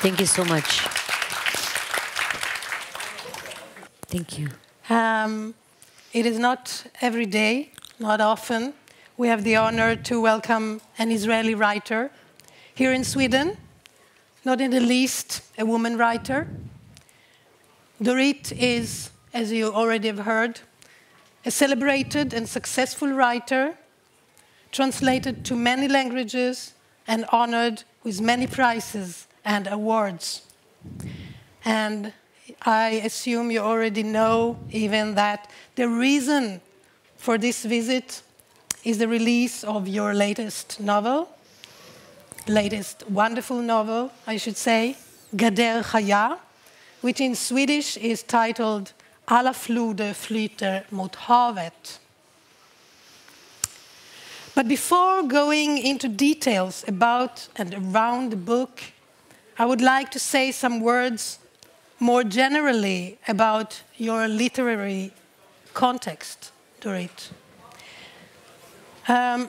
Thank you so much. Thank you. It is not every day, not often, we have the honor to welcome an Israeli writer here in Sweden, not in the least a woman writer. Dorit is, as you already have heard, a celebrated and successful writer, translated to many languages and honored with many prizes and awards. And I assume you already know even that the reason for this visit is the release of your latest novel, latest wonderful novel, I should say, Gader Chaya, which in Swedish is titled Alla floder flyter mot havet. But before going into details about and around the book, I would like to say some words more generally about your literary context, Dorit. I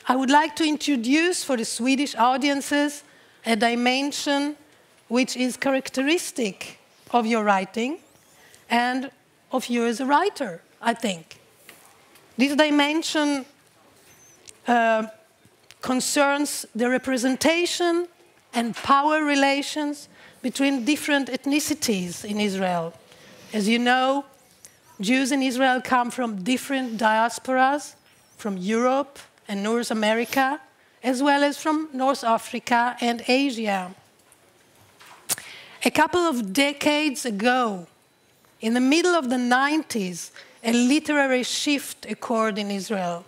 would like to introduce for the Swedish audiences a dimension which is characteristic of your writing and of you as a writer, I think. This dimension concerns the representation and power relations between different ethnicities in Israel. As you know, Jews in Israel come from different diasporas, from Europe and North America, as well as from North Africa and Asia. A couple of decades ago, in the middle of the 90s, a literary shift occurred in Israel.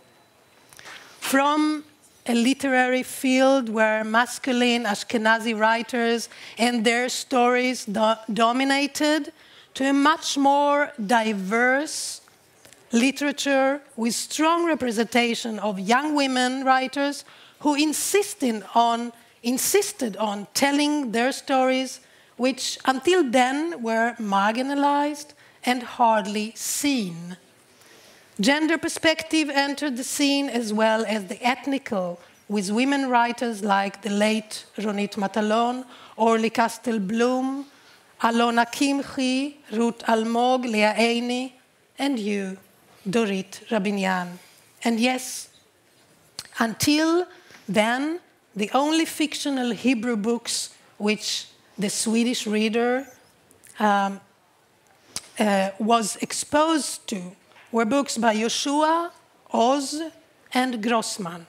From a literary field where masculine Ashkenazi writers and their stories dominated to a much more diverse literature with strong representation of young women writers who insisted on telling their stories, which until then were marginalized and hardly seen. Gender perspective entered the scene as well as the ethnical, with women writers like the late Ronit Matalon, Orly Castelblum, Alona Kimchi, Ruth Almog, Leah Einey, and you, Dorit Rabinyan. And yes, until then, the only fictional Hebrew books which the Swedish reader was exposed to were books by Yoshua, Oz, and Grossman.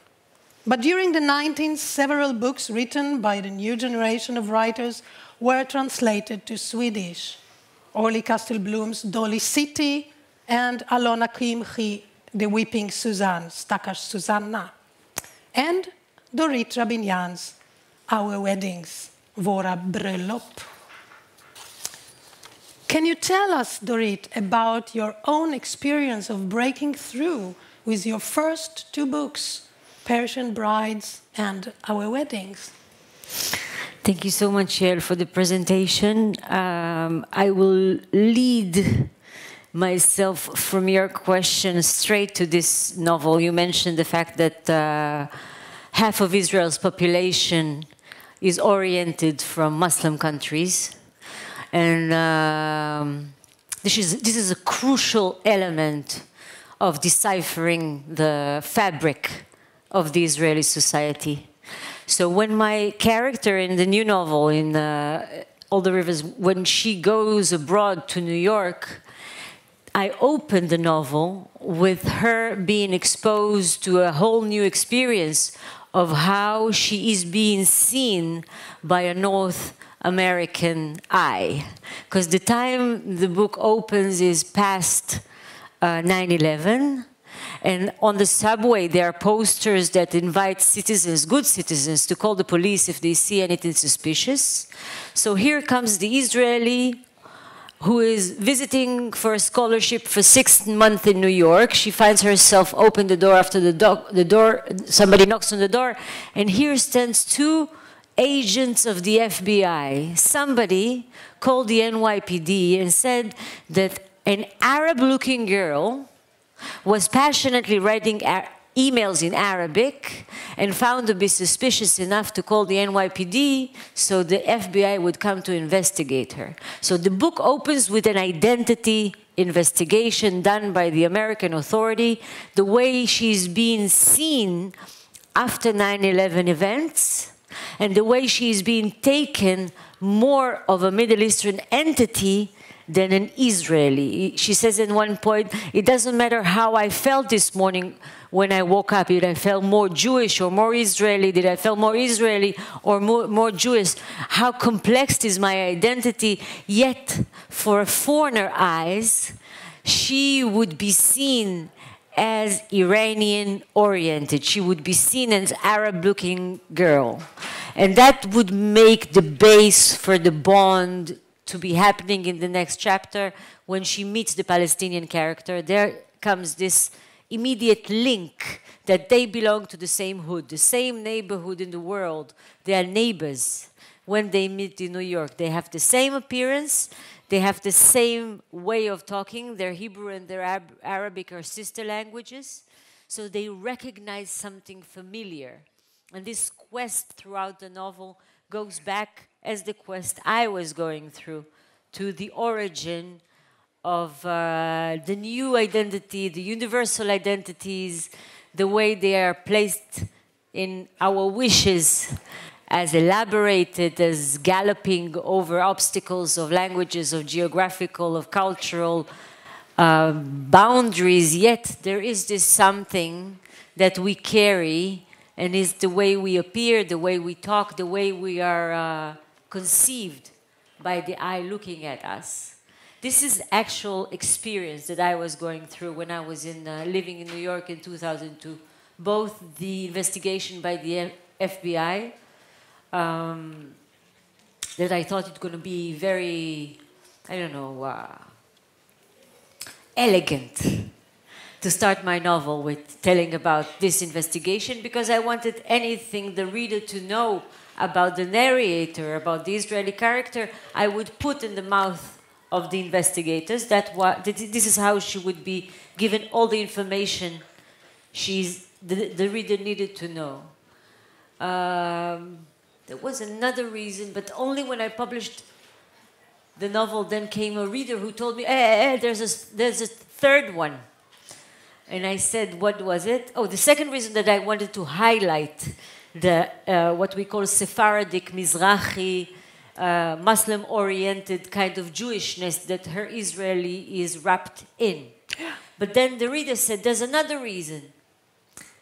But during the 19th, several books written by the new generation of writers were translated to Swedish. Orly Castelblum's Dolly City and Alona Kimchi, The Weeping Suzanne, Stackars Susanna. And Dorit Rabinyan's Our Weddings, Våra bröllop. Can you tell us, Dorit, about your own experience of breaking through with your first two books, Persian Brides and Our Weddings? Thank you so much, Yael, for the presentation. I will lead myself from your question straight to this novel. You mentioned the fact that half of Israel's population is oriented from Muslim countries. And this is a crucial element of deciphering the fabric of the Israeli society. So when my character in the new novel, in All the Rivers, when she goes abroad to New York, I opened the novel with her being exposed to a whole new experience of how she is being seen by a North American eye. Because the time the book opens is past 9/11. And on the subway, there are posters that invite citizens, good citizens, to call the police if they see anything suspicious. So here comes the Israeli who is visiting for a scholarship for 6 months in New York. She finds herself open the door after somebody knocks on the door, and here stands two agents of the FBI. Somebody called the NYPD and said that an Arab-looking girl was passionately writing emails in Arabic and found to be suspicious enough to call the NYPD so the FBI would come to investigate her. So the book opens with an identity investigation done by the American authority, the way she's being seen after 9/11 events, and the way she's being taken more of a Middle Eastern entity than an Israeli. She says at one point, it doesn't matter how I felt this morning when I woke up. Did I feel more Jewish or more Israeli? Did I feel more Israeli or more Jewish? How complex is my identity? Yet, for foreigner eyes, she would be seen as Iranian-oriented. She would be seen as Arab-looking girl. And that would make the base for the bond to be happening in the next chapter when she meets the Palestinian character. There comes this immediate link that they belong to the same hood, the same neighborhood in the world. They are neighbors when they meet in New York. They have the same appearance. They have the same way of talking. Their Hebrew and their Arabic are sister languages. So they recognize something familiar. And this quest throughout the novel goes back, as the quest I was going through, to the origin of the new identity, the universal identities, the way they are placed in our wishes, as elaborated, as galloping over obstacles of languages, of geographical, of cultural boundaries. Yet there is this something that we carry, and is the way we appear, the way we talk, the way we are conceived by the eye looking at us. This is actual experience that I was going through when I was living in New York in 2002. Both the investigation by the FBI, that I thought it was going to be very, I don't know, elegant to start my novel with telling about this investigation, because I wanted anything the reader to know about the narrator, about the Israeli character, I would put in the mouth of the investigators. This is how she would be given all the information the reader needed to know. There was another reason, but only when I published the novel, then came a reader who told me, there's a third one. And I said, what was it? Oh, the second reason that I wanted to highlight the what we call Sephardic, Mizrahi, Muslim-oriented kind of Jewishness that her Israeli is wrapped in. But then the reader said, there's another reason.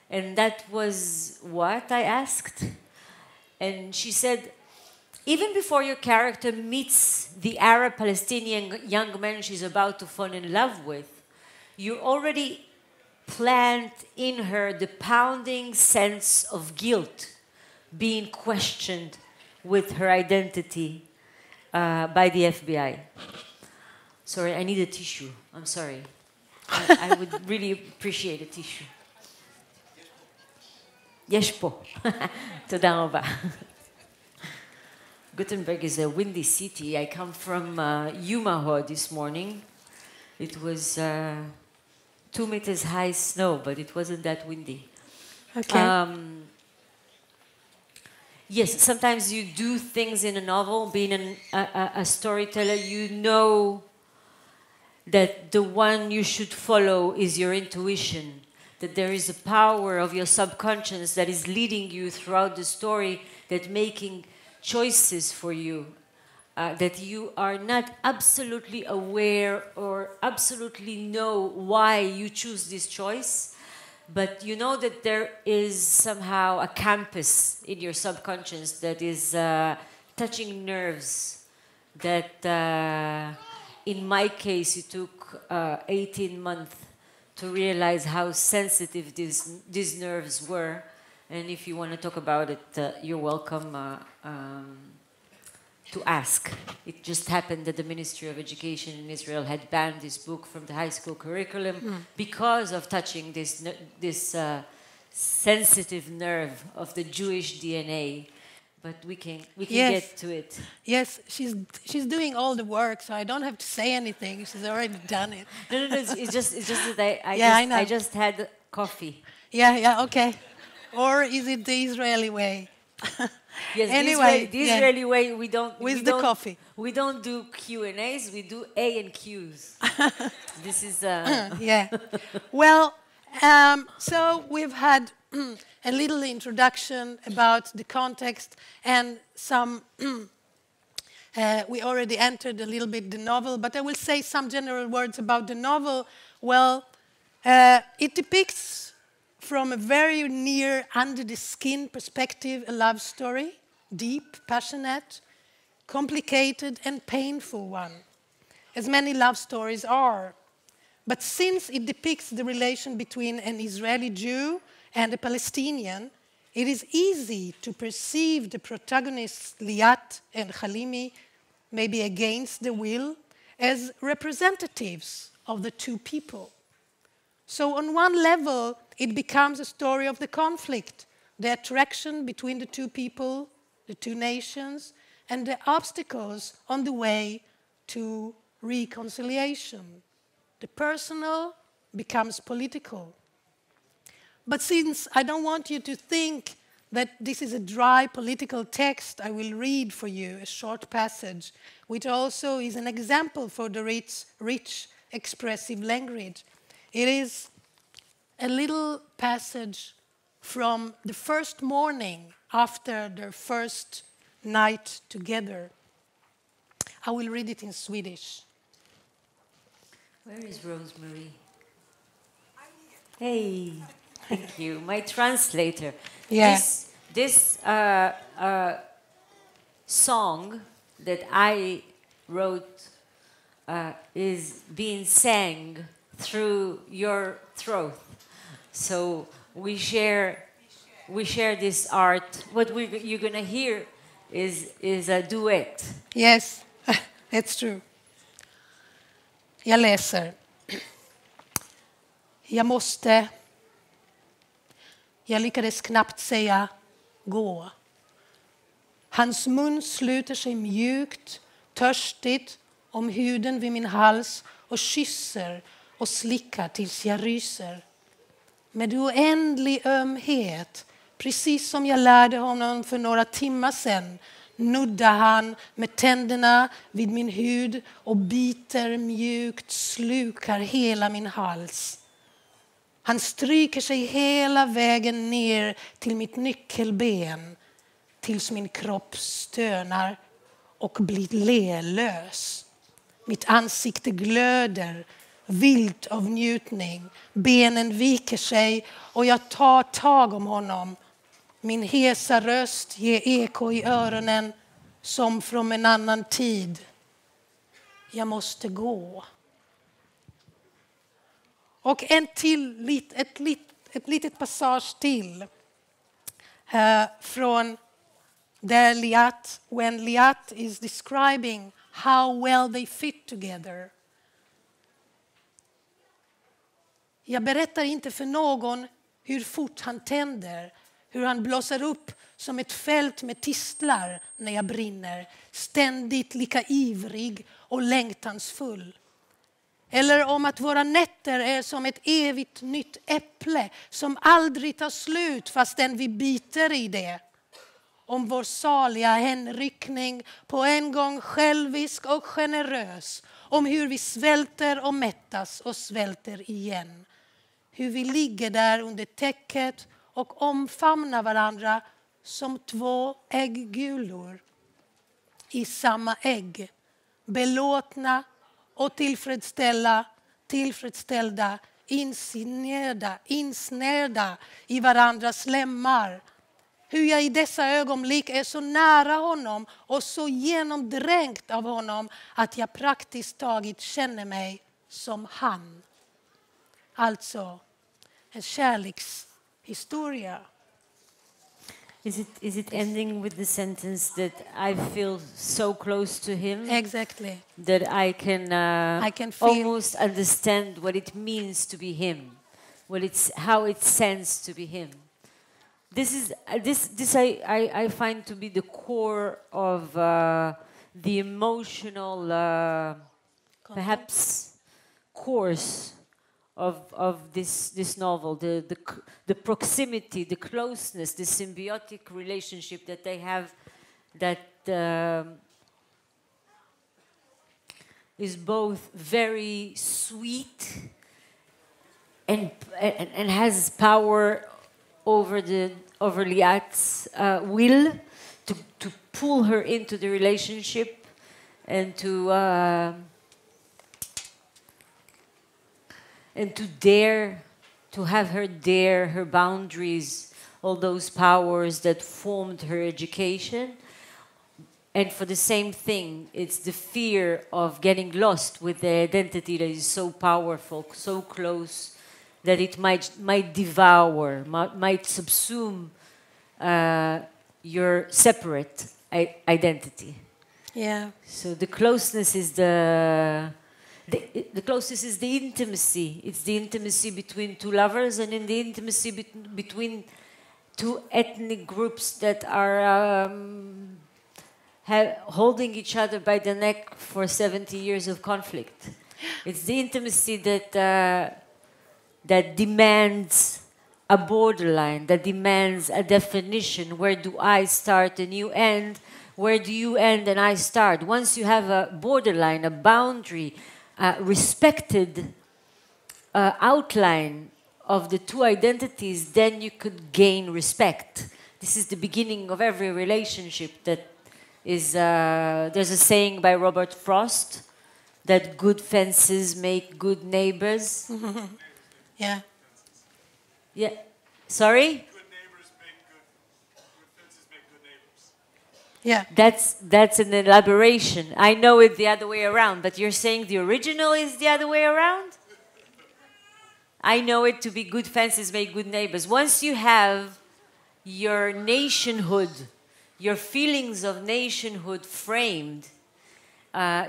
And that was what? I asked. And she said, even before your character meets the Arab-Palestinian young man she's about to fall in love with, you already plant in her the pounding sense of guilt being questioned with her identity by the FBI. Sorry, I need a tissue. I'm sorry. I would really appreciate a tissue. יש פה. תודה רבה. Gothenburg is a windy city. I come from Umeå this morning. It was 2 meters high snow, but it wasn't that windy. Okay. Yes, sometimes you do things in a novel. Being a storyteller, you know that the one you should follow is your intuition, that there is a power of your subconscious that is leading you throughout the story, that making choices for you, that you are not absolutely aware or absolutely know why you choose this choice, but you know that there is somehow a campus in your subconscious that is touching nerves, that in my case it took 18 months to realize how sensitive these nerves were. And if you want to talk about it, you're welcome to ask. It just happened that the Ministry of Education in Israel had banned this book from the high school curriculum because of touching this sensitive nerve of the Jewish DNA. But we can get to it. Yes, she's doing all the work, so I don't have to say anything. She's already done it. No. It's just that I just had coffee. Yeah, okay. Or is it the Israeli way? Yes, Anyway, the Israeli way, we don't... With the coffee. We don't do Q&As, we do A and Qs. This is... Yeah. Well, so we've had a little introduction about the context and some... we already entered a little bit the novel, but I will say some general words about the novel. Well, it depicts from a very near, under-the-skin perspective a love story, deep, passionate, complicated and painful one, as many love stories are. But since it depicts the relation between an Israeli Jew and a Palestinian, it is easy to perceive the protagonists, Liat and Halimi, maybe against the will, as representatives of the two people. So on one level, it becomes a story of the conflict, the attraction between the two people, the two nations, and the obstacles on the way to reconciliation. The personal becomes political. But since I don't want you to think that this is a dry political text, I will read for you a short passage, which also is an example for the rich expressive language. It is a little passage from the first morning after their first night together. I will read it in Swedish. Where is Rosemary? Hey, thank you. My translator. Yeah. This song that I wrote is being sang through your throat. So we share this art. What you're gonna hear is a duet. Yes, it's true. Jag läser. Jag lyckades knappt säga gå. Hans mun sluter sig mjukt, törstigt om huden vid min hals och kysser och slickar tills jag ryser. Med oändlig ömhet, precis som jag lärde honom för några timmar sedan, nuddar han med tänderna vid min hud och biter mjukt, slukar hela min hals. Han stryker sig hela vägen ner till mitt nyckelben tills min kropp stönar och blir lelös. Mitt ansikte glöder, vilt av njutning. Benen viker sig och jag tar tag om honom. Min hesa röst ger eko i öronen som från en annan tid. Jag måste gå. Och ett litet passage till från där Liat, when Liat is describing how well they fit together. Jag berättar inte för någon hur fort han tänder, hur han blåser upp som ett fält med tistlar när jag brinner, ständigt lika ivrig och längtansfull. Eller om att våra nätter är som ett evigt nytt äpple som aldrig tar slut fastän vi biter i det. Om vår saliga hänryckning på en gång självisk och generös. Om hur vi svälter och mättas och svälter igen. Hur vi ligger där under täcket och omfamnar varandra som två ägggulor i samma ägg. Belåtna och tillfredsställda, insnärda i varandras lemmar. Hur jag i dessa ögonblick är så nära honom och så genomdränkt av honom att jag praktiskt taget känner mig som han. Alltså, en kärlekshistoria. Is it ending with the sentence that I feel so close to him? Exactly. That I can feel almost understand what it means to be him, how it sends to be him. This I find to be the core of the emotional, perhaps, course of this novel, the proximity, the closeness, the symbiotic relationship that they have, that is both very sweet and has power over Liat's will to pull her into the relationship and to dare, to have her dare her boundaries, all those powers that formed her education. And for the same thing, it's the fear of getting lost with the identity that is so powerful, so close, that it might devour, might subsume your separate identity. Yeah. So the closeness is the closeness is the intimacy. It's the intimacy between two lovers, and in the intimacy between two ethnic groups that are holding each other by the neck for 70 years of conflict. It's the intimacy that demands a borderline, that demands a definition. Where do I start and you end? Where do you end and I start? Once you have a borderline, a boundary, a respected outline of the two identities, then you could gain respect. This is the beginning of every relationship. That is, there's a saying by Robert Frost that good fences make good neighbors. Yeah. Yeah. Sorry? Good neighbors make good fences make good neighbors. Yeah. That's an elaboration. I know it the other way around, but you're saying the original is the other way around? I know it to be good fences make good neighbors. Once you have your nationhood, your feelings of nationhood framed,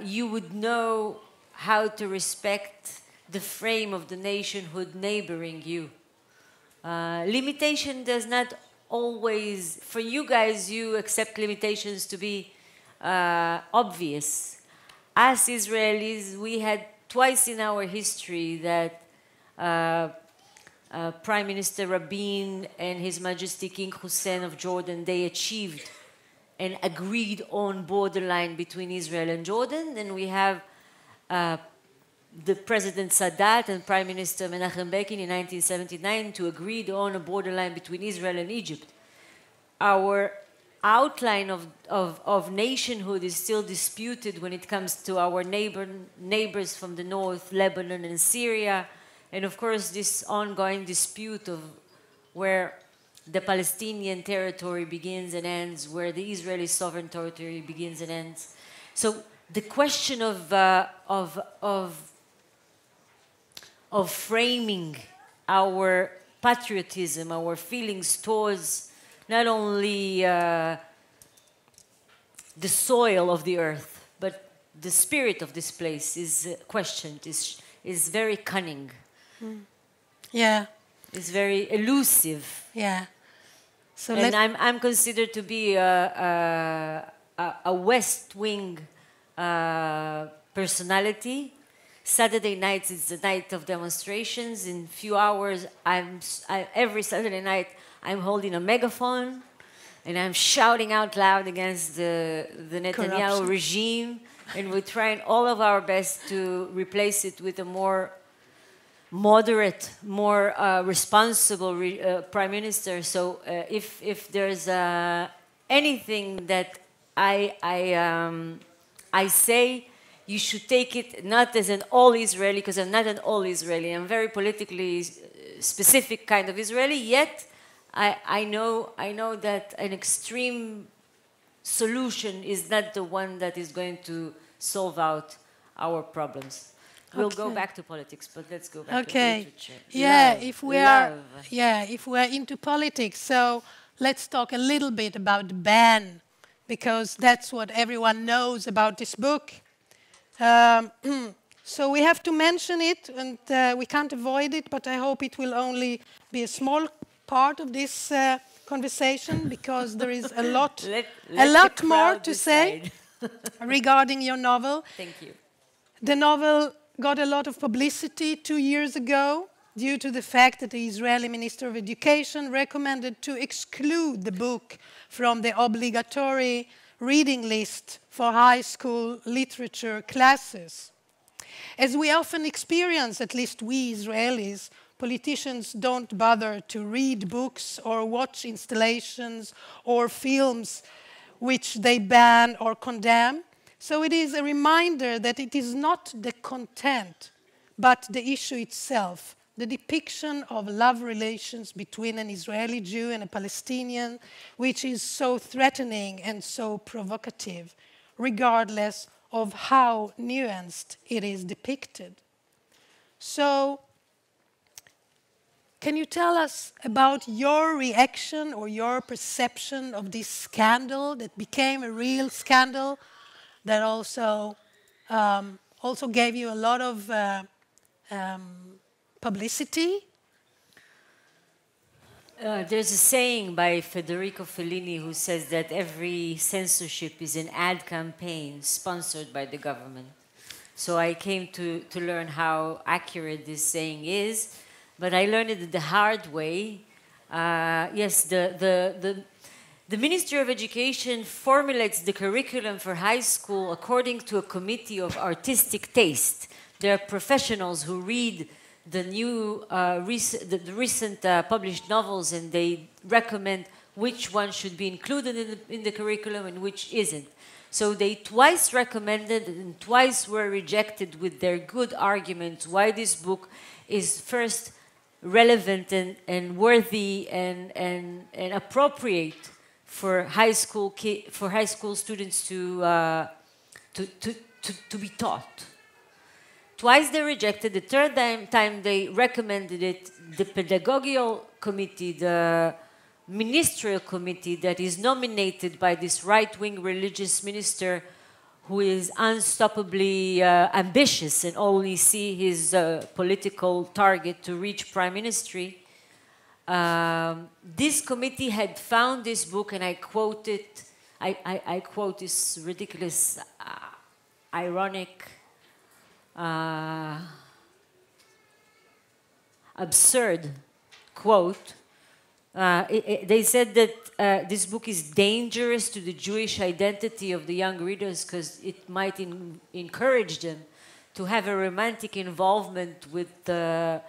you would know how to respect the frame of the nationhood neighboring you. Limitation does not always, for you guys, you accept limitations to be obvious. Us Israelis, we had twice in our history that Prime Minister Rabin and His Majesty King Hussein of Jordan, they achieved an agreed on borderline between Israel and Jordan. And we have the President Sadat and Prime Minister Menachem Begin in 1979 to agreed on a borderline between Israel and Egypt. Our outline of nationhood is still disputed when it comes to our neighbors from the north, Lebanon and Syria. And of course, this ongoing dispute of where the Palestinian territory begins and ends, where the Israeli sovereign territory begins and ends. So the question of framing our patriotism, our feelings towards not only the soil of the earth, but the spirit of this place is questioned, is very cunning. Yeah. It's very elusive. Yeah. So and I'm considered to be a West Wing personality. Saturday nights is the night of demonstrations. In a few hours, every Saturday night, I'm holding a megaphone and I'm shouting out loud against the Netanyahu regime, and we're trying all of our best to replace it with a more moderate, more responsible prime minister. So if there's anything that I say, you should take it not as an all-Israeli, because I'm not an all-Israeli. I'm very politically specific kind of Israeli, yet I know that an extreme solution is not the one that is going to solve out our problems. We'll go back to politics, but let's go back to literature. Yeah, Love. if we are into politics, so let's talk a little bit about the ban, because that's what everyone knows about this book. So we have to mention it, and we can't avoid it, but I hope it will only be a small part of this conversation, because there is a lot, more to say regarding your novel. Thank you. The novel got a lot of publicity 2 years ago due to the fact that the Israeli Minister of Education recommended to exclude the book from the obligatory reading list for high school literature classes. As we often experience, at least we Israelis, politicians don't bother to read books or watch installations or films which they ban or condemn. So it is a reminder that it is not the content, but the issue itself, the depiction of love relations between an Israeli Jew and a Palestinian, which is so threatening and so provocative, regardless of how nuanced it is depicted. So, can you tell us about your reaction or your perception of this scandal that became a real scandal that also gave you a lot of publicity? There's a saying by Federico Fellini who says that every censorship is an ad campaign sponsored by the government. So I came to learn how accurate this saying is, but I learned it the hard way. Yes, the Ministry of Education formulates the curriculum for high school according to a committee of artistic taste. There are professionals who read the new, recent published novels, and they recommend which one should be included in the curriculum and which isn't. So they twice recommended and twice were rejected with their good arguments why this book is first relevant and worthy and appropriate for high school students to be taught. Twice they rejected. The third time they recommended it. The pedagogical committee, the ministerial committee that is nominated by this right-wing religious minister who is unstoppably ambitious and only see his political target to reach prime ministry. This committee had found this book, and I quote it. I quote this ridiculous, ironic, absurd quote. They said that this book is dangerous to the Jewish identity of the young readers because it might encourage them to have a romantic involvement with the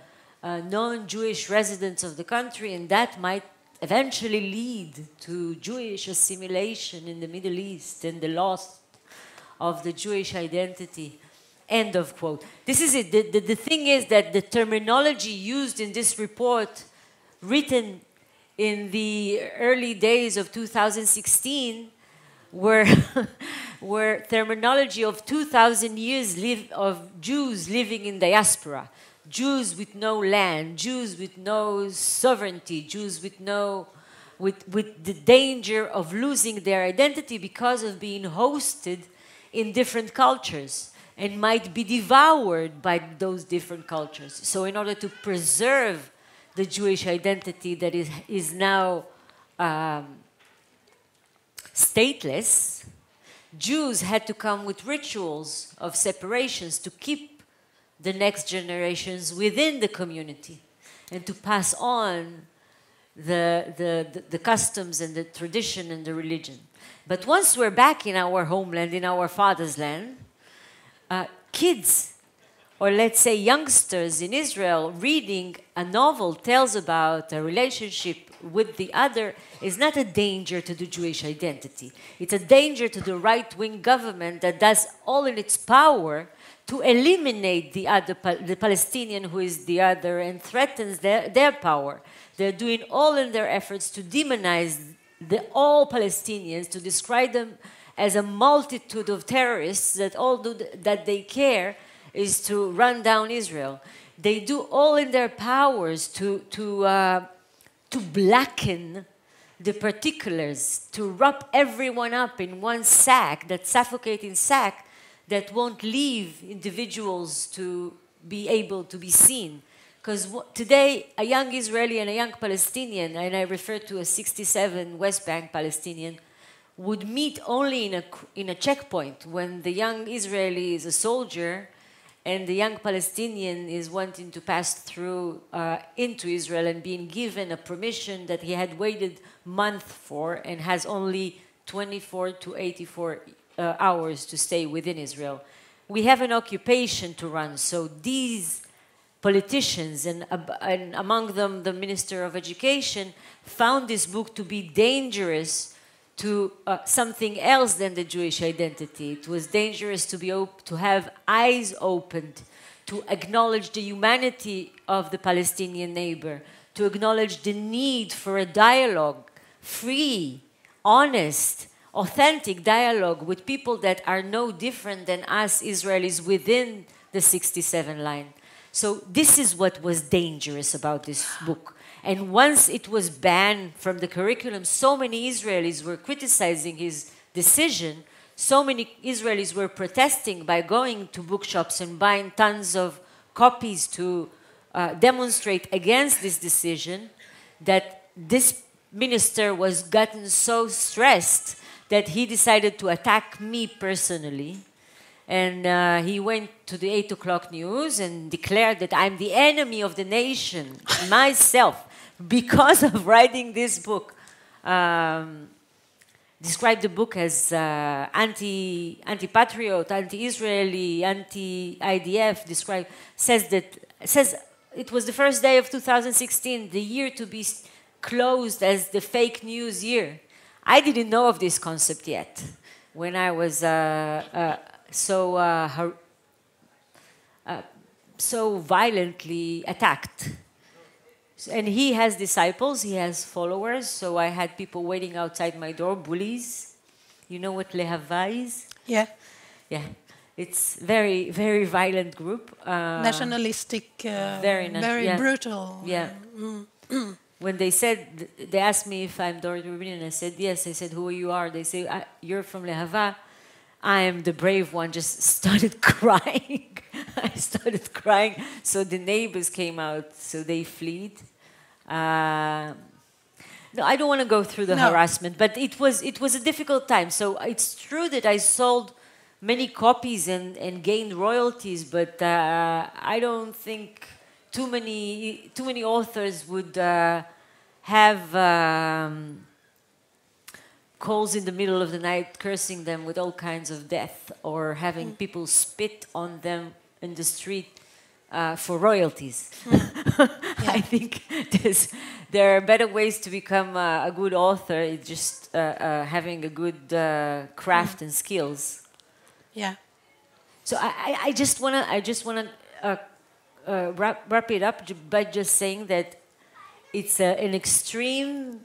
non-Jewish residents of the country, and that might eventually lead to Jewish assimilation in the Middle East and the loss of the Jewish identity. End of quote. This is it. The thing is that the terminology used in this report, written in the early days of 2016, were terminology of 2,000 years of Jews living in diaspora. Jews with no land, Jews with no sovereignty, Jews with the danger of losing their identity because of being hosted in different cultures and might be devoured by those different cultures. So in order to preserve the Jewish identity that is now stateless, Jews had to come with rituals of separations to keep the next generations within the community and to pass on the customs and the tradition and the religion. But once we're back in our homeland, in our father's land, kids, or let's say youngsters in Israel, reading a novel tells about a relationship with the other is not a danger to the Jewish identity. It's a danger to the right-wing government that does all in its power to eliminate the other, the Palestinian who is the other, and threatens their power. They're doing all in their efforts to demonize all Palestinians, to describe them as a multitude of terrorists that all that they care is to run down Israel. They do all in their powers to blacken the particulars, to wrap everyone up in one sack, that suffocating sack that won't leave individuals to be able to be seen. Because today, a young Israeli and a young Palestinian, and I refer to a 67 West Bank Palestinian, would meet only in a checkpoint when the young Israeli is a soldier and the young Palestinian is wanting to pass through into Israel and being given a permission that he had waited months for and has only 24 to 84 hours to stay within Israel. We have an occupation to run, so these politicians, and among them the Minister of Education, found this book to be dangerous to something else than the Jewish identity. It was dangerous to have eyes opened, to acknowledge the humanity of the Palestinian neighbor, to acknowledge the need for a dialogue, free, honest, authentic dialogue with people that are no different than us Israelis within the 67 line. So this is what was dangerous about this book. And once it was banned from the curriculum, so many Israelis were criticizing his decision. So many Israelis were protesting by going to bookshops and buying tons of copies to demonstrate against this decision, that this minister was gotten so stressed that he decided to attack me personally. And he went to the 8 o'clock news and declared that I'm the enemy of the nation, myself, because of writing this book. Described the book as anti-patriot, anti-Israeli, anti-IDF. Says it was the first day of 2016, the year to be closed as the fake news year. I didn't know of this concept yet when I was so violently attacked. And he has disciples, he has followers, so I had people waiting outside my door, bullies. You know what Lehava is? Yeah. Yeah. It's very, very violent group. Nationalistic, very brutal. Yeah. When they asked me if I'm Dorit Rabinyan, I said, yes. I said, who you are? They say, you're from Lehava. I am the brave one. Just started crying. I started crying. So the neighbors came out, so they fled. No, I don't want to go through the harassment, but it was a difficult time. So it's true that I sold many copies and gained royalties, but I don't think too many authors would have calls in the middle of the night cursing them with all kinds of death, or having people spit on them in the street for royalties. I think there are better ways to become a good author. It's just having a good craft and skills. Yeah. So I just wanna wrap it up by just saying that it's an extreme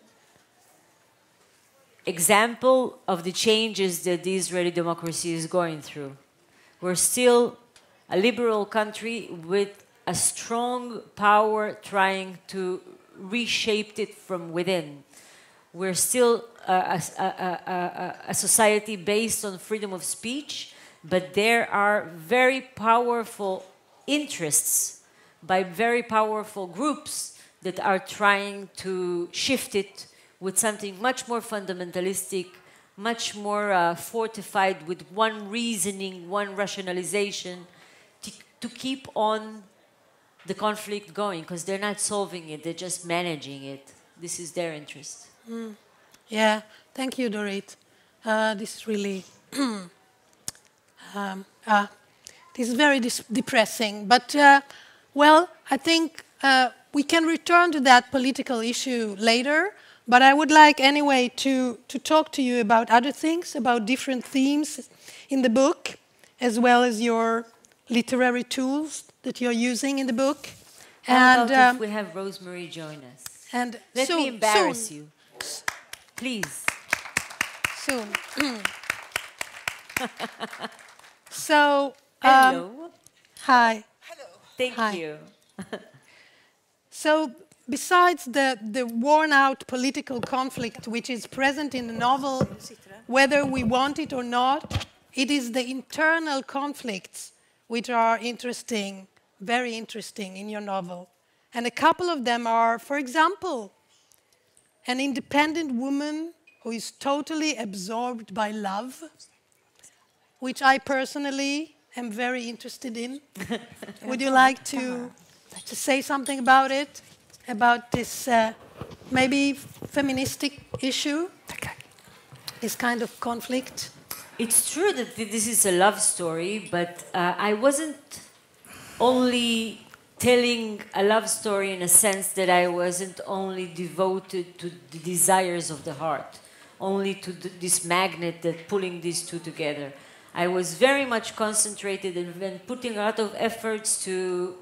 example of the changes that the Israeli democracy is going through. We're still a liberal country with a strong power trying to reshape it from within. We're still a society based on freedom of speech, but there are very powerful interests by very powerful groups that are trying to shift it with something much more fundamentalistic, much more fortified with one reasoning, one rationalization, to keep on the conflict going, because they're not solving it, they're just managing it. This is their interest. Yeah, thank you, Dorit. This is really, this is very depressing. But, well, I think we can return to that political issue later. But I would like anyway to talk to you about other things, about different themes in the book, as well as your literary tools that you're using in the book. How about if we have Rosemary join us? And Let me embarrass you. Please. Soon. So, hello. Hi. Hello. Thank you. So, besides the worn-out political conflict which is present in the novel, whether we want it or not, it is the internal conflicts which are interesting, very interesting in your novel. And a couple of them are, for example, an independent woman who is totally absorbed by love, which I personally am very interested in. Would you like to say something about it? About this maybe feministic issue? This kind of conflict? It's true that this is a love story, but I wasn't only telling a love story in a sense that I wasn't only devoted to the desires of the heart, only to this magnet that pulling these two together. I was very much concentrated and putting a lot of efforts to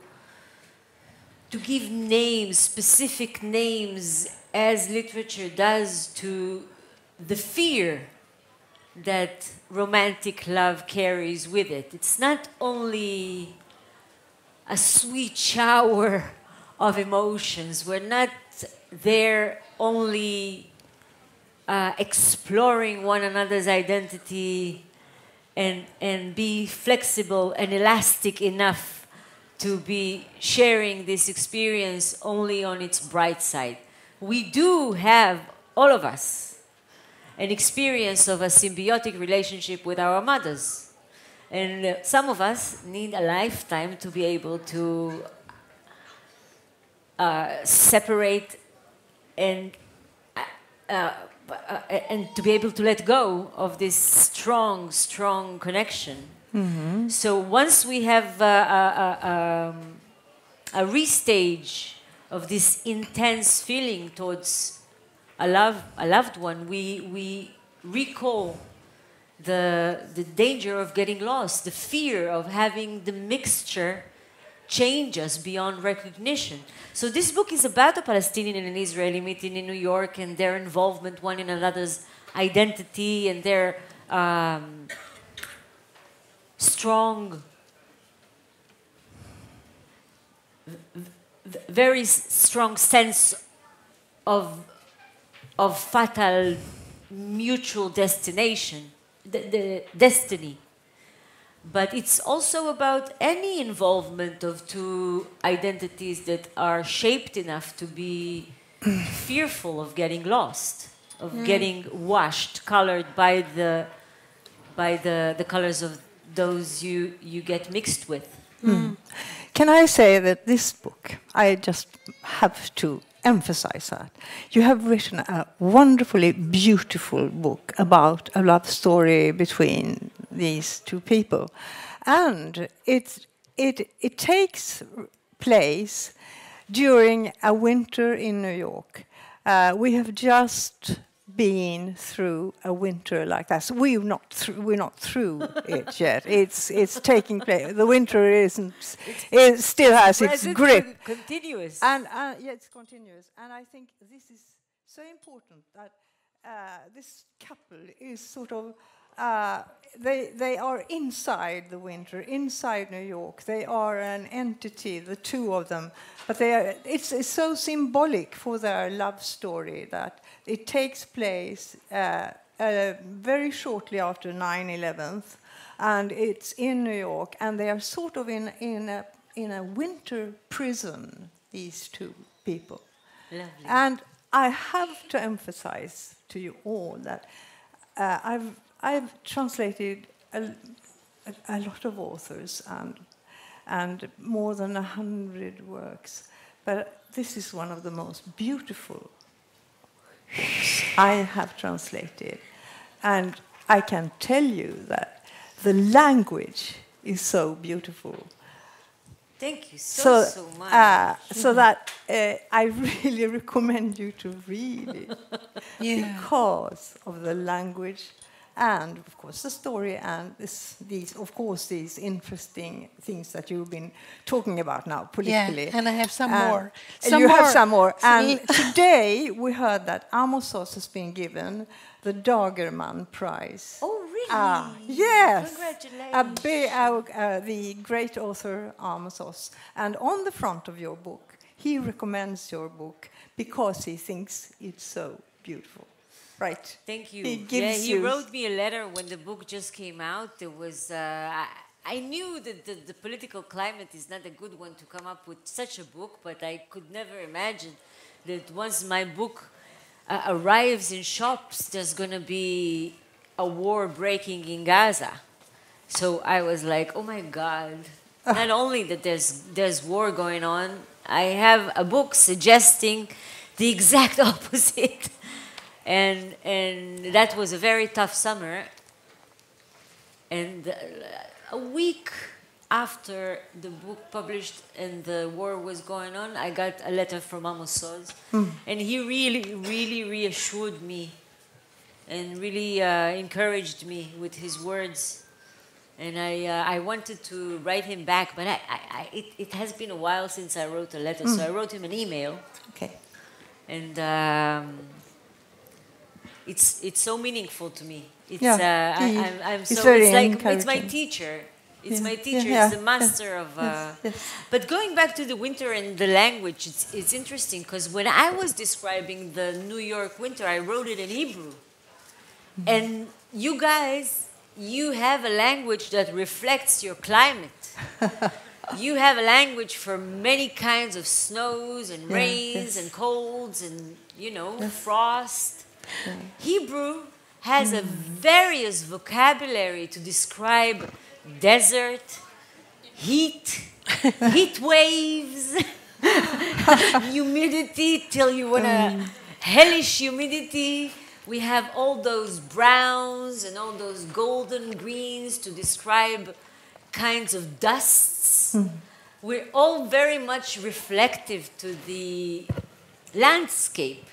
give names, specific names, as literature does, to the fear that romantic love carries with it. It's not only a sweet shower of emotions. We're not there only exploring one another's identity and be flexible and elastic enough to be sharing this experience only on its bright side. We do have, all of us, an experience of a symbiotic relationship with our mothers. And some of us need a lifetime to be able to separate and to be able to let go of this strong, strong connection. Mm-hmm. So once we have a restage of this intense feeling towards a loved one, we recall the danger of getting lost, the fear of having the mixture change us beyond recognition. So this book is about a Palestinian and an Israeli meeting in New York and their involvement one in another's identity and their strong, very strong sense of fatal mutual destination, the destiny. But it's also about any involvement of two identities that are shaped enough to be fearful of getting lost, of getting washed, colored by the colors of those you get mixed with. Mm. Can I say that this book, I just have to emphasize that. You have written a wonderfully beautiful book about a love story between these two people. And it takes place during a winter in New York. We have just been through a winter like that. So we're not through it yet. It's taking place. The winter it still has its grip. Continuous. And yeah, it's continuous. And I think this is so important that this couple is sort of they are inside the winter, inside New York. They are an entity, the two of them. But it's so symbolic for their love story that it takes place very shortly after 9/11, and it's in New York, and they are sort of in a winter prison, these two people. Lovely. And I have to emphasize to you all that I've translated a lot of authors and more than 100 works, but this is one of the most beautiful I have translated. And I can tell you that the language is so beautiful. Thank you so much. So that I really recommend you to read it because of the language and, of course, the story and these interesting things that you've been talking about now politically. Yeah, and I have some more. Have some more. And today we heard that Amos-Oz has been given the Dagerman Prize. Oh, really? Yes. Congratulations. The great author Amos-Oz. And on the front of your book, he recommends your book because he thinks it's so beautiful. Right. Thank you. He wrote me a letter when the book just came out. There was I knew that the political climate is not a good one to come up with such a book, but I could never imagine that once my book arrives in shops, there's going to be a war breaking in Gaza. So I was like, oh my God, not only that there's war going on, I have a book suggesting the exact opposite. And that was a very tough summer. And a week after the book published and the war was going on, I got a letter from Amos Oz. And he really, really reassured me and really encouraged me with his words. And I wanted to write him back, but it has been a while since I wrote a letter, so I wrote him an email. Okay. And it's so meaningful to me. It's I'm so very it's like encouraging. it's my teacher. It's my teacher. Yeah. It's the master of. But going back to the winter and the language, it's interesting because when I was describing the New York winter, I wrote it in Hebrew, and you guys, you have a language that reflects your climate. You have a language for many kinds of snows and rains and colds and frost. Hebrew has a various vocabulary to describe desert, heat, heat waves, humidity till you want to hellish humidity. We have all those browns and all those golden greens to describe kinds of dusts. We're all very much reflective to the landscape.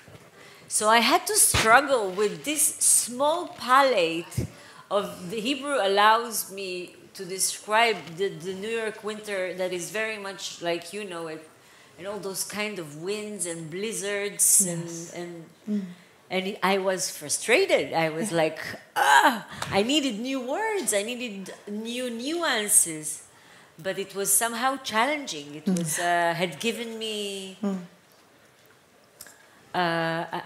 So I had to struggle with this small palette of the Hebrew allows me to describe the New York winter that is very much like you know it, and all those kind of winds and blizzards and I was frustrated. I was like, I needed new words, I needed new nuances, but it was somehow challenging. It was had given me a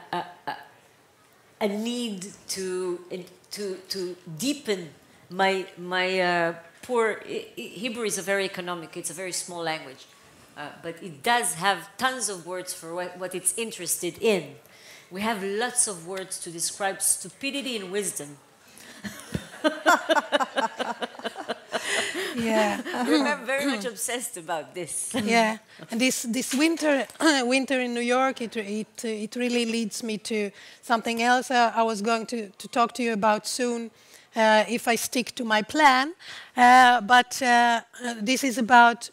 need to deepen my poor Hebrew is a very economic. It's a very small language, but it does have tons of words for what it's interested in. We have lots of words to describe stupidity and wisdom. Yeah. I'm very much obsessed about this. Yeah, and this winter in New York, it really leads me to something else I was going to talk to you about soon, if I stick to my plan. But this is about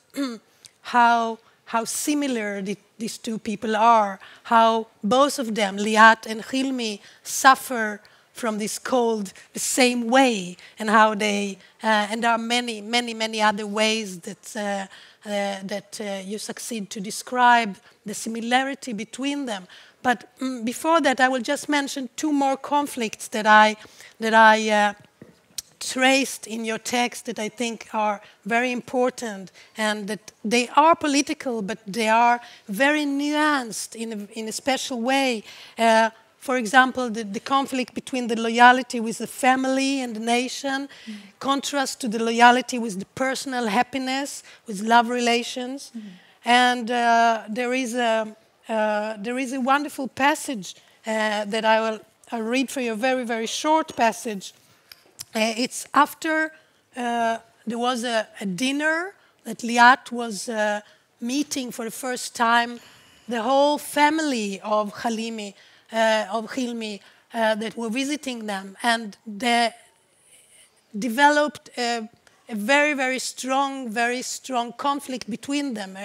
how similar these two people are, how both of them, Liat and Hilmi, suffer from this cold the same way, and how they and there are many other ways that you succeed to describe the similarity between them. But before that, I will just mention two more conflicts that I traced in your text that I think are very important, and that they are political, but they are very nuanced in a special way. For example, the conflict between the loyalty with the family and the nation, contrast to the loyalty with the personal happiness, with love relations. And there is a wonderful passage that I'll read for you, a very, very short passage. It's after there was a dinner that Liat was meeting for the first time the whole family of Hilmi that were visiting them, and they developed a very strong conflict between them.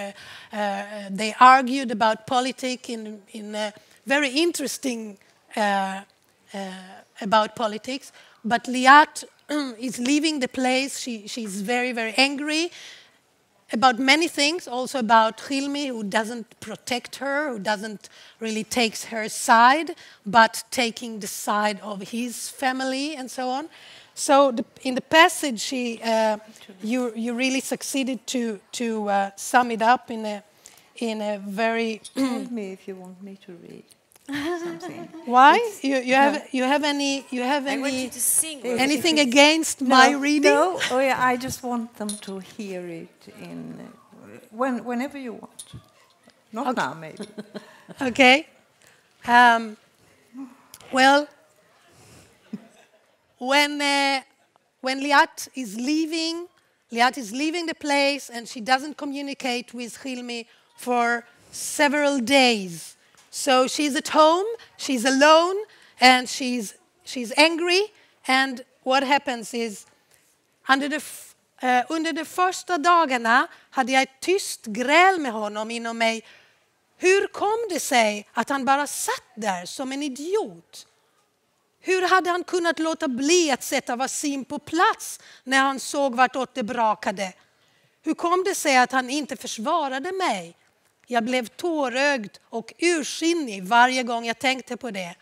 They argued about politics in a very interesting about politics. But Liat is leaving the place. She's very angry about many things, also about Hilmi, who doesn't protect her, who doesn't really take her side, but taking the side of his family and so on. So in the passage, you really succeeded to sum it up in a very. Tell me if you want me to read something. Why? You have any I want you to sing. anything against my reading? No. Oh yeah, I just want them to hear it whenever you want. Not now, maybe. Okay. Well, when Liat is leaving the place and she doesn't communicate with Hilmi for several days. So she's at home, she's alone, and she's angry. And what happens is, under de första dagarna hade jag ett tyst gräl med honom inom mig. Hur kom det sig att han bara satt där som en idiot? Hur hade han kunnat låta bli att sätta Wasim på plats när han såg vartåt det brakade? Hur kom det sig att han inte försvarade mig? Jag blev tårögd och ursinnig varje gång jag tänkte på det.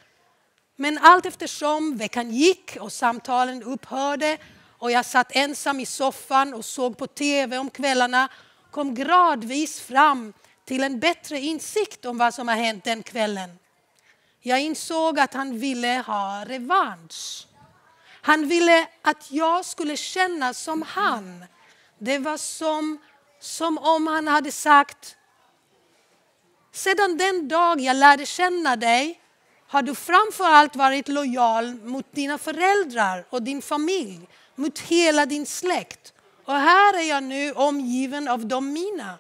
Men allt eftersom veckan gick och samtalen upphörde och jag satt ensam i soffan och såg på tv om kvällarna, kom gradvis fram till en bättre insikt om vad som har hänt den kvällen. Jag insåg att han ville ha revansch. Han ville att jag skulle känna som han. Det var som om han hade sagt: sedan den dag jag lärde känna dig har du framför allt varit lojal mot dina föräldrar och din familj, mot hela din släkt. Och här är jag nu omgiven av de mina.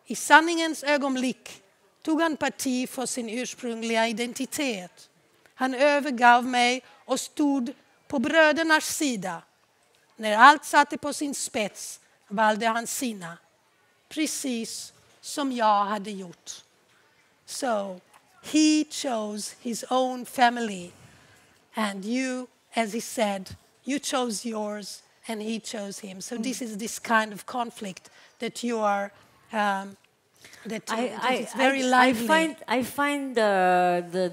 I sanningens ögonblick tog han parti för sin ursprungliga identitet. Han övergav mig och stod på brödernas sida. När allt satte på sin spets valde han sina, precis som jag hade gjort. So he chose his own family, and you, as he said, you chose yours and he chose him. So this is this kind of conflict that you are that is very lively. I find the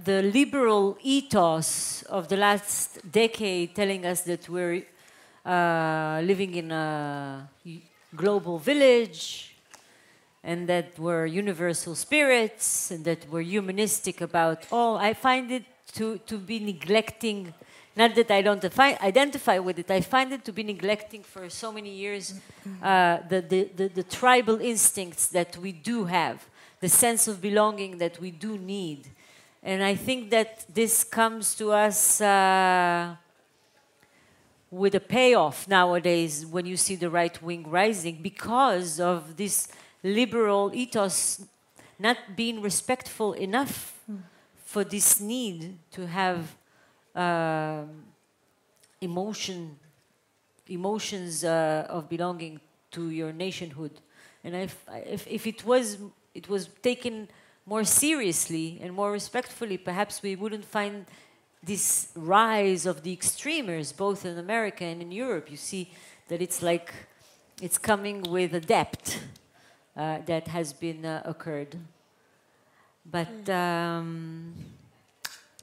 liberal ethos of the last decade telling us that we're living in a global village and that we're universal spirits and that we're humanistic about all. I find it to be neglecting, not that I don't identify with it, I find it to be neglecting for so many years the tribal instincts that we do have, the sense of belonging that we do need. And I think that this comes to us with a payoff nowadays when you see the right wing rising, because of this liberal ethos not being respectful enough for this need to have emotions of belonging to your nationhood. And if it was taken more seriously and more respectfully, perhaps we wouldn't find this rise of the extremers, both in America and in Europe. You see that it's like it's coming with a depth that has been occurred. But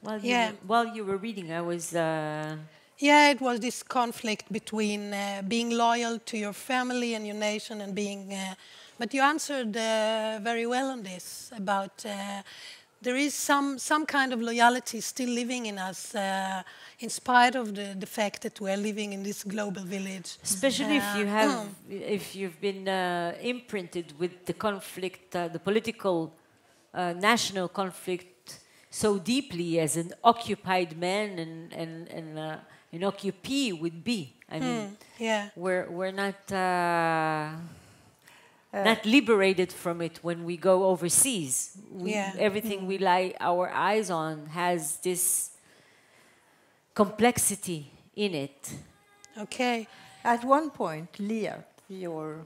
while you were reading, I was... it was this conflict between being loyal to your family and your nation and being... but you answered very well on this, about there is some kind of loyalty still living in us, in spite of the fact that we're living in this global village. Especially if you've been imprinted with the conflict, the political national conflict so deeply as an occupied man and an occupee would be. I mean, we're not liberated from it when we go overseas. Everything we lay our eyes on has this complexity in it. Okay. At one point, Leah, your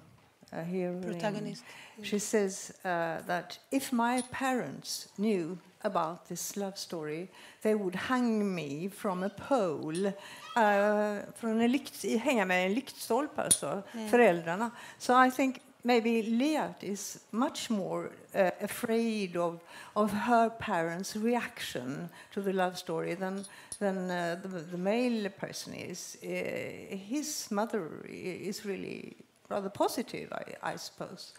heroine, protagonist, she says that if my parents knew about this love story, they would hang me from a pole. Hänga med en lyktstolpe, alltså, föräldrarna. So I think maybe Leah is much more afraid of her parents' reaction to the love story than the male person is. His mother is really rather positive, I suppose.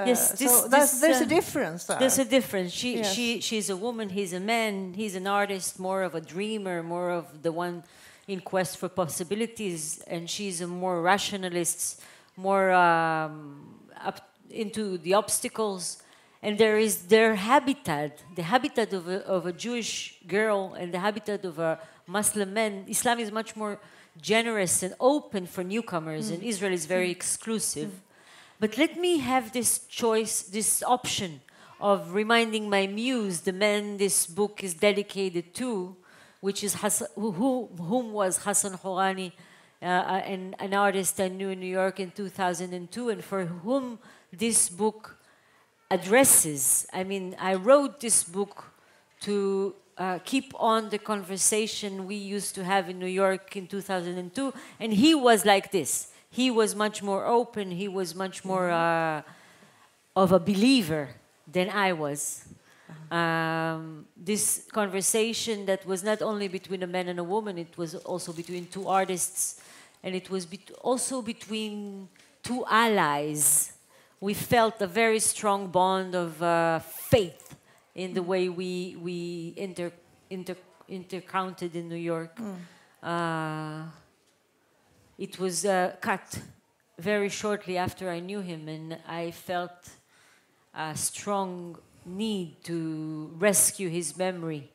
Yes, so there's a difference there. There's a difference. She's a woman, he's a man, he's an artist, more of a dreamer, more of the one in quest for possibilities, and she's a more rationalist, more up into the obstacles. And there is their habitat, the habitat of a Jewish girl and the habitat of a Muslim man. Islam is much more generous and open for newcomers, and Israel is very exclusive. But let me have this choice, this option of reminding my muse, the man this book is dedicated to, which is whom was Hassan Hourani, an artist I knew in New York in 2002, and for whom this book addresses. I mean, I wrote this book to keep on the conversation we used to have in New York in 2002, and he was like this. He was much more open, he was much more of a believer than I was. This conversation that was not only between a man and a woman, it was also between two artists, and it was also between two allies. We felt a very strong bond of faith in the way we intercounted in New York. It was cut very shortly after I knew him, and I felt a strong need to rescue his memory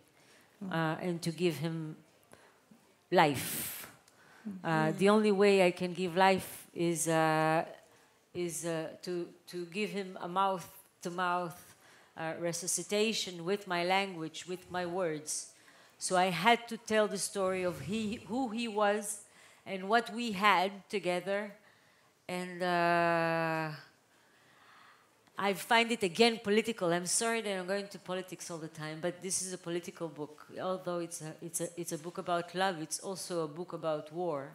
and to give him life. The only way I can give life is to give him a mouth-to-mouth resuscitation with my language, with my words. So I had to tell the story of who he was and what we had together. And I find it again political. I'm sorry that I'm going to politics all the time, but this is a political book. Although it's a book about love, it's also a book about war.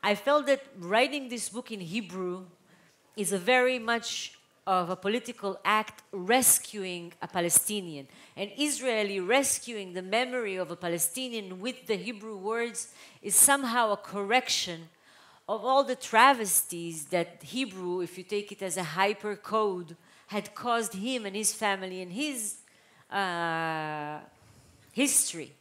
I felt that writing this book in Hebrew is a very much of a political act rescuing a Palestinian. An Israeli rescuing the memory of a Palestinian with the Hebrew words is somehow a correction of all the travesties that Hebrew, if you take it as a hyper code, had caused him and his family and his history.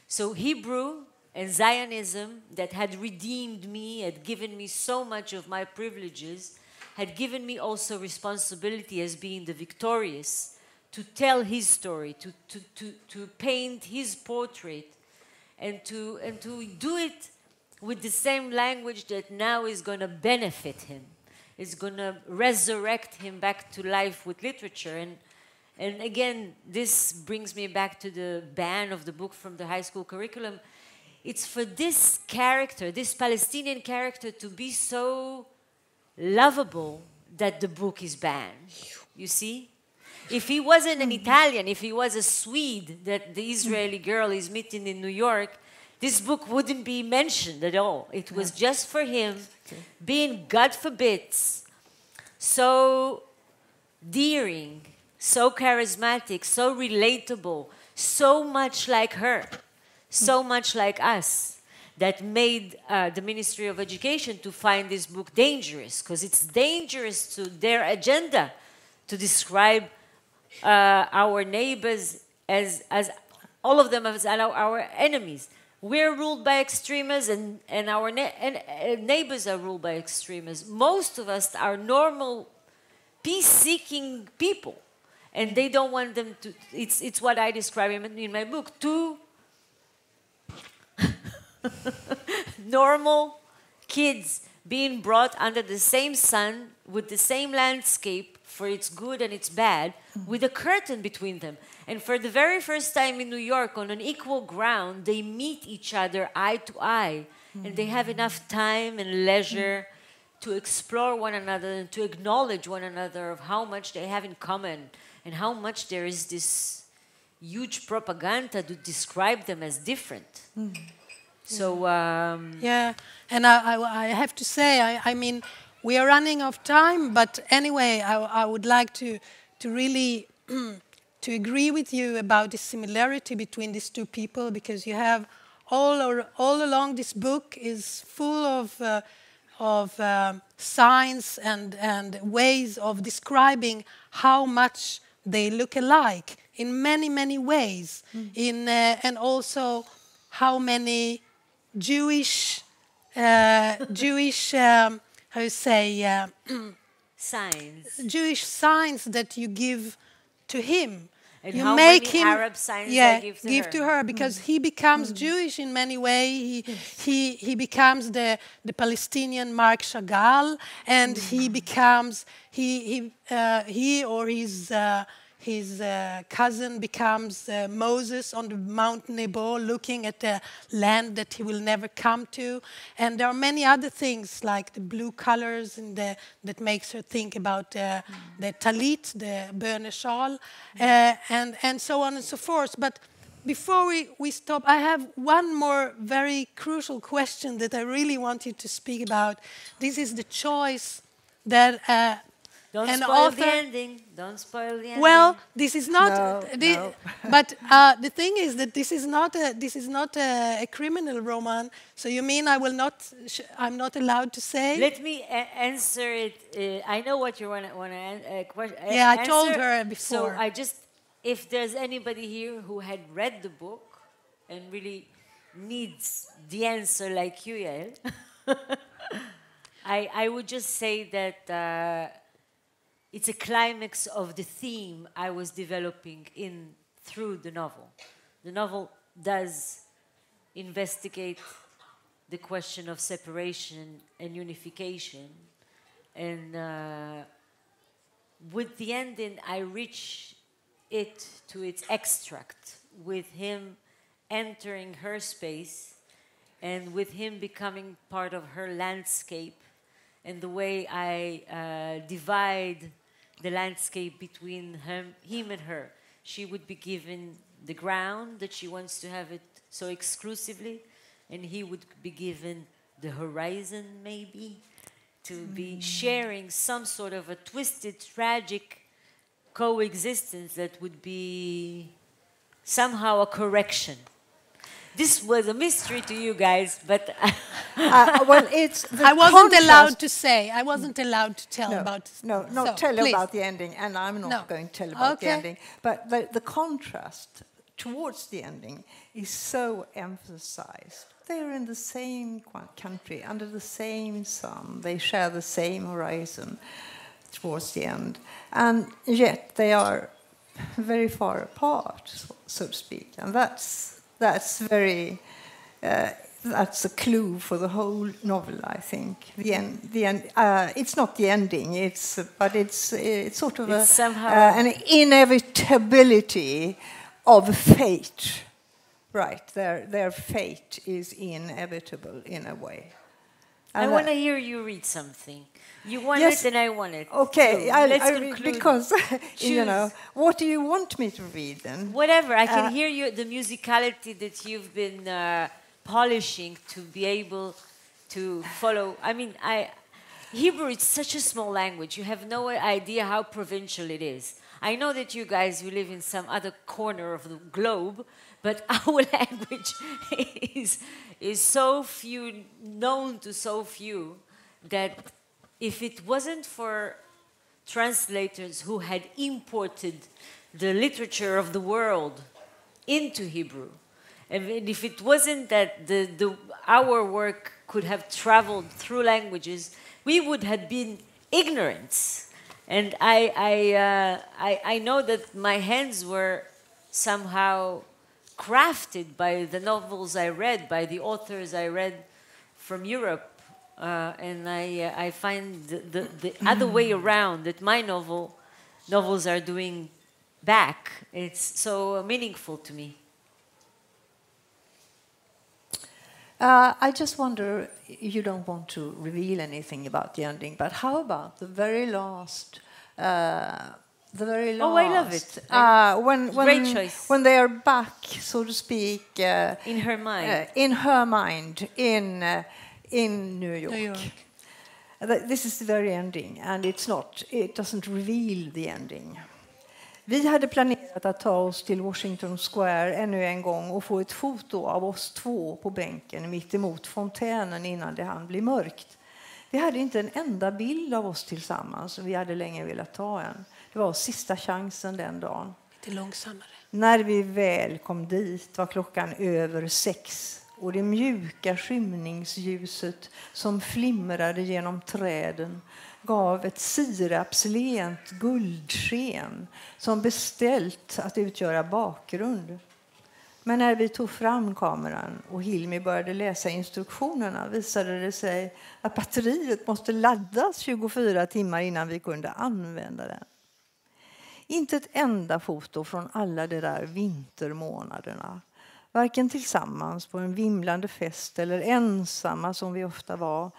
So Hebrew and Zionism that had redeemed me, had given me so much of my privileges, had given me also responsibility as being the victorious, to tell his story, to paint his portrait, and to do it with the same language that now is going to benefit him. It's going to resurrect him back to life with literature. And again, this brings me back to the ban of the book from the high school curriculum. It's for this character, this Palestinian character, to be so lovable that the book is banned. You see? If he wasn't an Italian, if he was a Swede that the Israeli girl is meeting in New York, this book wouldn't be mentioned at all. It was just for him being, God forbid, so daring, so charismatic, so relatable, so much like her, so much like us, that made the Ministry of Education to find this book dangerous, because it's dangerous to their agenda to describe our neighbors as all of them as our enemies. We're ruled by extremists, and our neighbors are ruled by extremists. Most of us are normal, peace-seeking people, and they don't want them to. It's what I describe in my book. Two normal kids being brought under the same sun with the same landscape for its good and its bad, with a curtain between them. And for the very first time in New York, on an equal ground, they meet each other eye to eye, and they have enough time and leisure to explore one another and to acknowledge one another of how much they have in common and how much there is this huge propaganda to describe them as different. So yeah, and I have to say, I mean, we are running out of time, but anyway, I would like to really to agree with you about the similarity between these two people, because you have all along this book is full of signs and ways of describing how much they look alike in many ways, and also how many Jewish how you say signs that you give to him. And you how make many him, Arab signs I give to her? because he becomes Jewish in many ways. He becomes the Palestinian Mark Chagall, and he becomes he or his cousin becomes Moses on the Mount Nebo, looking at the land that he will never come to. And there are many other things like the blue colors and that makes her think about the talit, the böneshal, and so on and so forth. But before we stop, I have one more very crucial question that I really want you to speak about. This is the choice that Don't an spoil author. the ending. Don't spoil the ending. Well, this is not. No. But the thing is that this is not a criminal roman. So you mean I'm not allowed to say? Let me answer it. I know what you want to question. Yeah, I told her before. So if there's anybody here who had read the book and really needs the answer like you, Yael, I would just say that. It's a climax of the theme I was developing through the novel. The novel does investigate the question of separation and unification. And with the ending, I reach it to its extract, with him entering her space and with him becoming part of her landscape, and the way I divide the landscape between him and her. She would be given the ground that she wants to have it so exclusively, and he would be given the horizon, maybe, to be sharing some sort of a twisted, tragic coexistence that would be somehow a correction. This was a mystery to you guys, but well, it's the I wasn't contrast. allowed to say. I wasn't allowed to tell about. Tell please. about the ending, and I'm not going to tell about the ending. But the contrast towards the ending is so emphasized. They're in the same country, under the same sun. They share the same horizon towards the end, and yet they are very far apart, so to speak, and that's very. That's a clue for the whole novel, I think. The end. It's not the ending. It's sort of an inevitability of fate. Right. Their fate is inevitable in a way. I want to hear you read something. You want it, and I want it. Okay, so let's conclude. Because what do you want me to read then? Whatever. I can hear you, the musicality that you've been polishing to be able to follow. I mean, Hebrew is such a small language. You have no idea how provincial it is. I know that you guys who live in some other corner of the globe, but our language is so few, known to so few, that if it wasn't for translators who had imported the literature of the world into Hebrew, and if it wasn't that our work could have traveled through languages, we would have been ignorant. And I know that my hands were somehow crafted by the novels I read, by the authors I read from Europe. And I find the other way around, that my novels are doing back. It's so meaningful to me. I just wonder, you don't want to reveal anything about the ending, but how about the very last? Oh, I love it. Great choice. When they are back, so to speak, in her mind. In New York. This is the very ending, and it doesn't reveal the ending. Vi hade planerat att ta oss till Washington Square ännu en gång och få ett foto av oss två på bänken mitt emot fontänen innan det hann bli mörkt. Vi hade inte en enda bild av oss tillsammans, och vi hade länge velat ta en. Det var sista chansen den dagen. Lite långsammare. När vi väl kom dit var klockan över 6. Och det mjuka skymningsljuset som flimrade genom träden gav ett sirapslent guldsken som beställt att utgöra bakgrund. Men när vi tog fram kameran och Hilmi började läsa instruktionerna visade det sig att batteriet måste laddas 24 timmar innan vi kunde använda den. Inte ett enda foto från alla de där vintermånaderna. Varken tillsammans på en vimlande fest eller ensamma som vi ofta var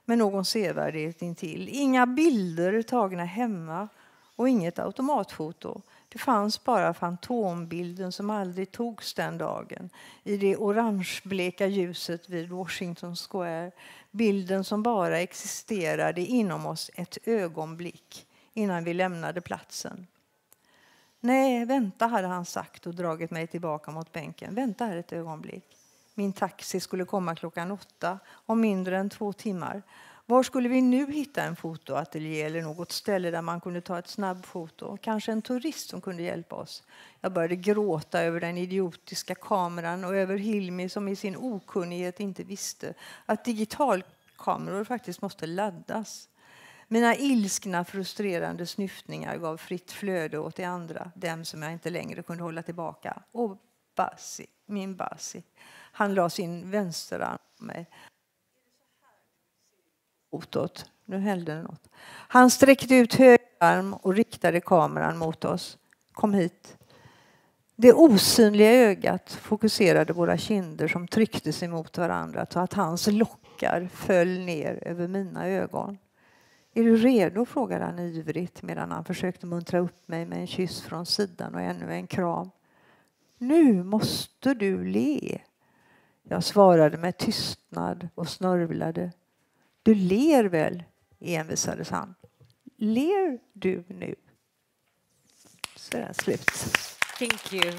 med någon sevärdighet intill. Inga bilder tagna hemma och inget automatfoto. Det fanns bara fantombilden som aldrig togs den dagen i det orangebleka ljuset vid Washington Square. Bilden som bara existerade inom oss ett ögonblick innan vi lämnade platsen. Nej, vänta, hade han sagt och dragit mig tillbaka mot bänken. Vänta här ett ögonblick. Min taxi skulle komma 8:00 om mindre än 2 timmar. Var skulle vi nu hitta en fotoateljé eller något ställe där man kunde ta ett snabbfoto? Kanske en turist som kunde hjälpa oss. Jag började gråta över den idiotiska kameran och över Hilmi som i sin okunnighet inte visste att digitalkameror faktiskt måste laddas. Mina ilskna, frustrerande snyftningar gav fritt flöde åt de andra, dem som jag inte längre kunde hålla tillbaka. Och Bassi, min Bassi, han la sin vänsterarm på mig. Nu hällde det något. Han sträckte ut höger arm och riktade kameran mot oss. Kom hit. Det osynliga ögat fokuserade våra kinder som tryckte sig mot varandra så att hans lockar föll ner över mina ögon. Är du redo? Frågade han ivrigt medan han försökte muntra upp mig med en kyss från sidan och ännu en kram. Nu måste du le. Jag svarade med tystnad och snörvlade. Du ler väl, envisades han. Ler du nu? Så är det slut. Thank you.